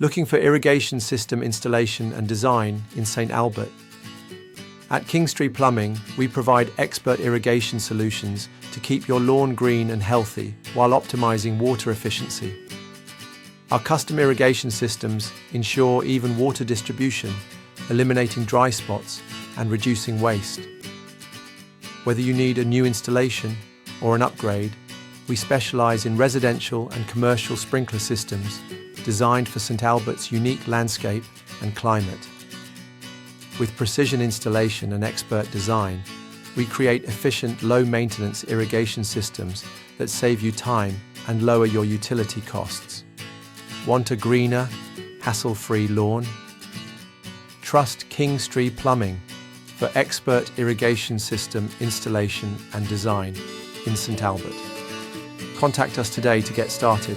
Looking for irrigation system installation and design in St. Albert? At Kingstree Plumbing, we provide expert irrigation solutions to keep your lawn green and healthy while optimizing water efficiency. Our custom irrigation systems ensure even water distribution, eliminating dry spots and reducing waste. Whether you need a new installation or an upgrade, we specialize in residential and commercial sprinkler systems designed for St. Albert's unique landscape and climate. With precision installation and expert design, we create efficient, low-maintenance irrigation systems that save you time and lower your utility costs. Want a greener, hassle-free lawn? Trust Kingstree Plumbing for expert irrigation system installation and design in St. Albert. Contact us today to get started.